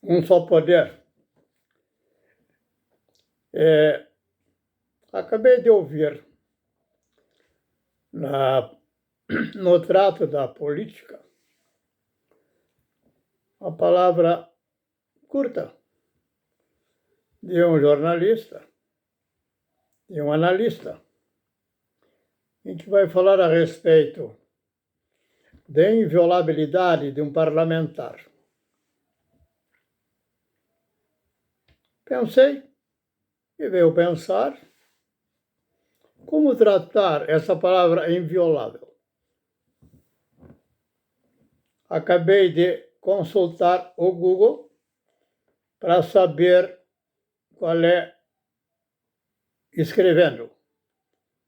Um só poder. Acabei de ouvir no trato da política a palavra curta de um jornalista, de um analista, em que vai falar a respeito da inviolabilidade de um parlamentar. Pensei e veio pensar como tratar essa palavra inviolável. Acabei de consultar o Google para saber qual é, escrevendo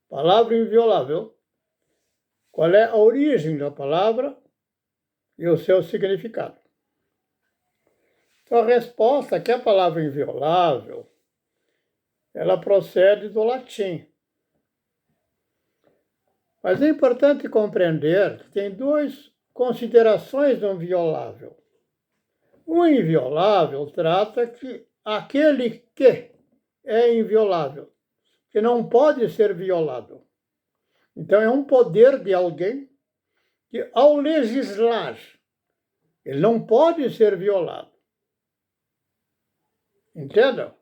palavra inviolável, qual é a origem da palavra e o seu significado. Então, a resposta é que a palavra inviolável, ela procede do latim. Mas é importante compreender que tem duas considerações do inviolável. O inviolável trata que aquele que é inviolável, que não pode ser violado. Então, é um poder de alguém que, ao legislar, ele não pode ser violado. Entendam?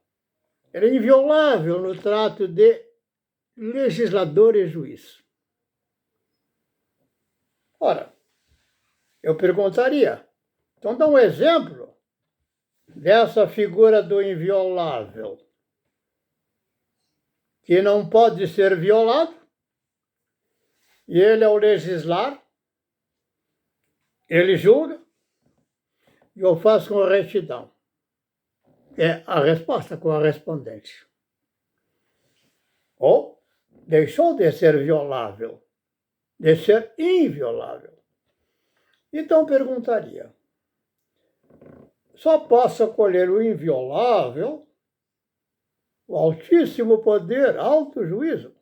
Ele é inviolável no trato de legislador e juiz. Ora, eu perguntaria, então dá um exemplo dessa figura do inviolável, que não pode ser violado, e ele, ao legislar, ele julga, e eu faço com retidão. É a resposta correspondente. Ou deixou de ser violável, de ser inviolável. Então perguntaria, só posso acolher o inviolável, o altíssimo poder, alto juízo?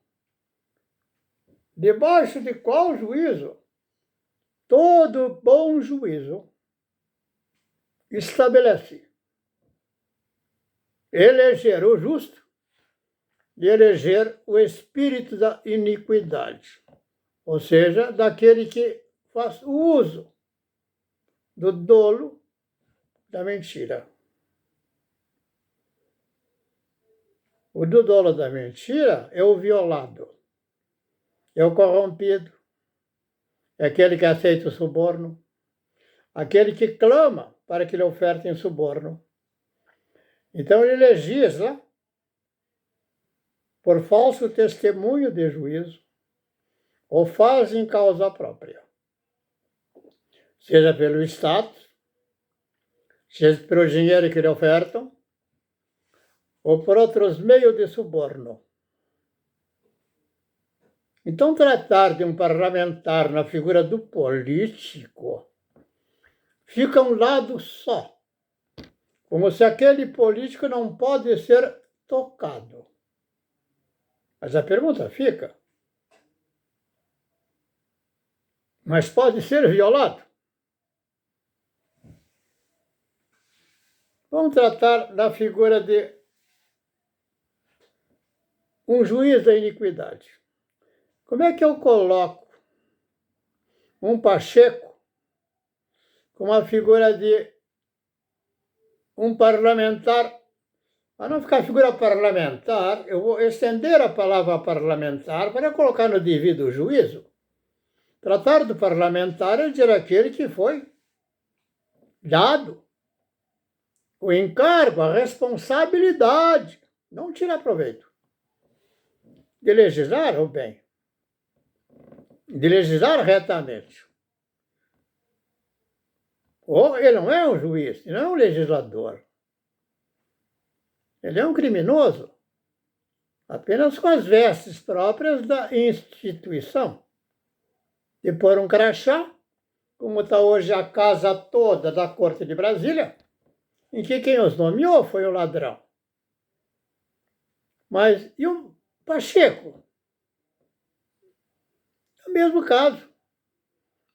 Debaixo de qual juízo? Todo bom juízo estabelece eleger o justo e eleger o espírito da iniquidade, ou seja, daquele que faz uso do dolo da mentira. O do dolo da mentira é o violado, é o corrompido, é aquele que aceita o suborno, aquele que clama para que lhe ofertem suborno. Então ele legisla por falso testemunho de juízo ou faz em causa própria, seja pelo Estado, seja pelo dinheiro que lhe ofertam, ou por outros meios de suborno. Então, tratar de um parlamentar na figura do político fica um lado só, como se aquele político não pode ser tocado. Mas a pergunta fica, mas pode ser violado? Vamos tratar da figura de um juiz da iniquidade. Como é que eu coloco um Pacheco com a figura de um parlamentar? Para não ficar figura parlamentar, eu vou estender a palavra parlamentar para colocar no devido juízo. Tratar do parlamentar é dizer aquele que foi dado o encargo, a responsabilidade, não tirar proveito, de legislar o bem, de legislar retamente. Ou ele não é um juiz, ele não é um legislador. Ele é um criminoso, apenas com as vestes próprias da instituição. De pôr um crachá, como está hoje a casa toda da Corte de Brasília, em que quem os nomeou foi o ladrão. Mas e o Pacheco? É o mesmo caso.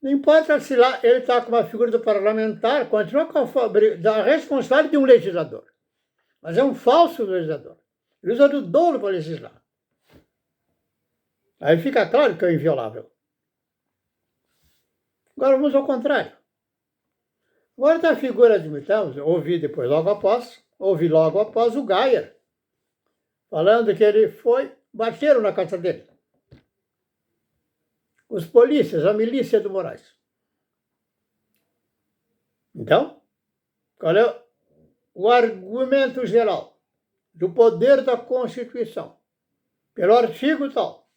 Não importa se lá ele está com uma figura do parlamentar, continua com a responsabilidade de um legislador. Mas é um falso legislador. Ele usa do dolo para legislar. Aí fica claro que é inviolável. Agora vamos ao contrário. Agora está a figura de Mitterrand, ouvi logo após o Geyer, falando que ele bateram na casa dele. Os polícias, a milícia do Moraes. Então, qual é o argumento geral do poder da Constituição? Pelo artigo tal,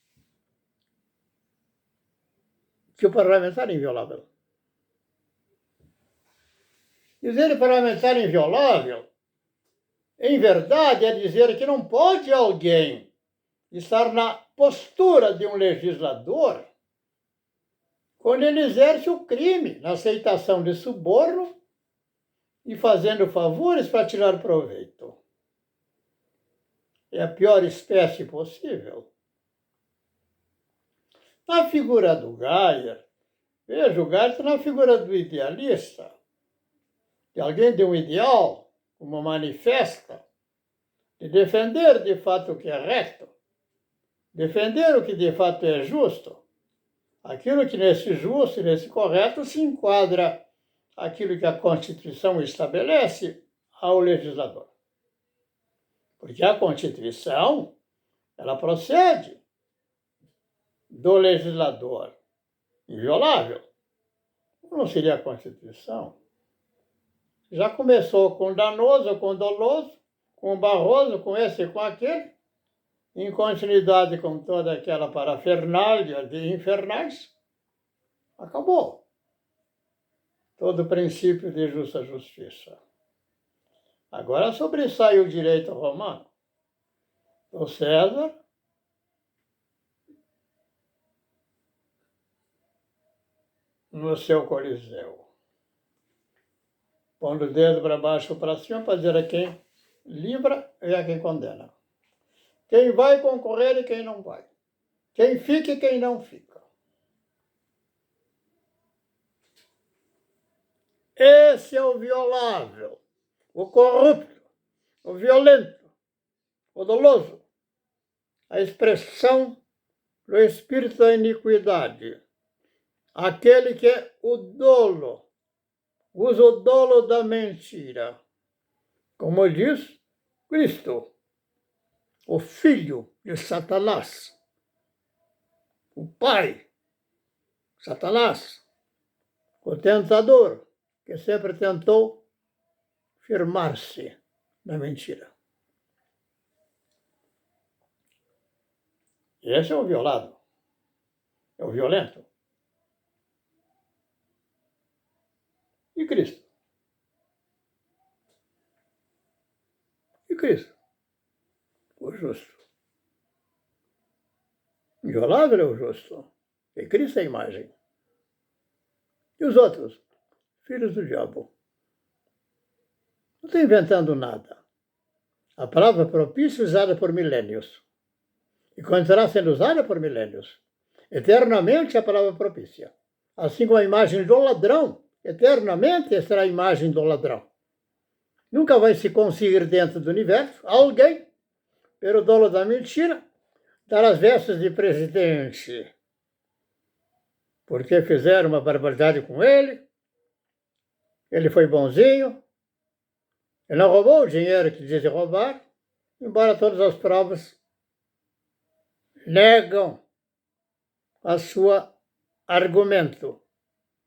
que o parlamentar é inviolável. Dizer parlamentar inviolável, em verdade, é dizer que não pode alguém estar na postura de um legislador quando ele exerce o crime na aceitação de suborno e fazendo favores para tirar proveito. É a pior espécie possível. Na figura do Geyer, veja, o Geyer está na figura do idealista, de alguém de um ideal, como manifesta, de defender de fato o que é reto, defender o que de fato é justo, aquilo que nesse justo e nesse correto se enquadra aquilo que a Constituição estabelece ao legislador. Porque a Constituição, ela procede do legislador inviolável. Não seria a Constituição. Já começou com danoso, com doloso, com Barroso, com esse e com aquele, em continuidade com toda aquela parafernália de infernais, acabou. Todo o princípio de justa justiça. Agora sobressai o direito romano. O César no seu Coliseu, pondo o dedo para baixo ou para cima para dizer a quem livra e a quem condena. Quem vai concorrer e quem não vai. Quem fica e quem não fica. Esse é o violável, o corrupto, o violento, o doloso, a expressão do espírito da iniquidade. Aquele que é o dolo, usa o dolo da mentira. Como diz Cristo, o filho de Satanás, o pai, Satanás, o tentador, que sempre tentou firmar-se na mentira. Esse é o violado, é o violento. E Cristo? E Cristo? O justo. Inviolável é o justo. E Cristo é a imagem. E os outros? Filhos do diabo. Não estou inventando nada. A palavra propício é usada por milênios. E continuará sendo usada por milênios. Eternamente a palavra propícia. Assim como a imagem do ladrão, eternamente será a imagem do ladrão. Nunca vai se conseguir dentro do universo alguém, pelo dolo da mentira, dar as vestes de presidente. Porque fizeram uma barbaridade com ele, ele foi bonzinho, ele não roubou o dinheiro que dizem roubar, embora todas as provas negam a sua argumento,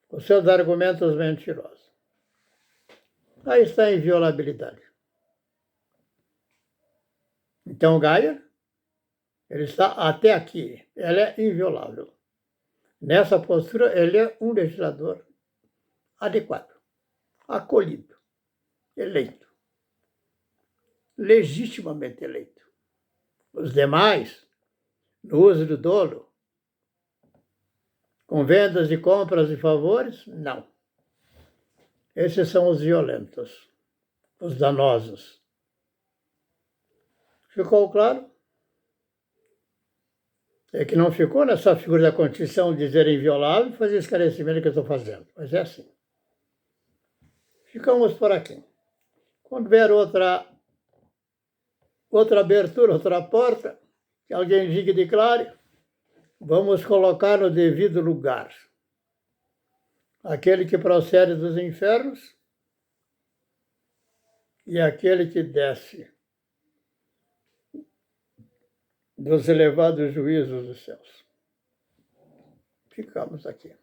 os seus argumentos mentirosos. Aí está a inviolabilidade. Então, Geyer, ele está até aqui, ele é inviolável. Nessa postura, ele é um legislador adequado, acolhido, eleito, legitimamente eleito. Os demais, no uso do dolo, com vendas e compras e favores, não. Esses são os violentos, os danosos. Ficou claro? É que não ficou nessa figura da Constituição dizer inviolável e fazer esclarecimento que eu estou fazendo. Mas é assim. Ficamos por aqui. Quando vier outra abertura, outra porta, que alguém diga e declare, vamos colocar no devido lugar. Aquele que procede dos infernos e aquele que desce dos elevados juízos dos céus. Ficamos aqui.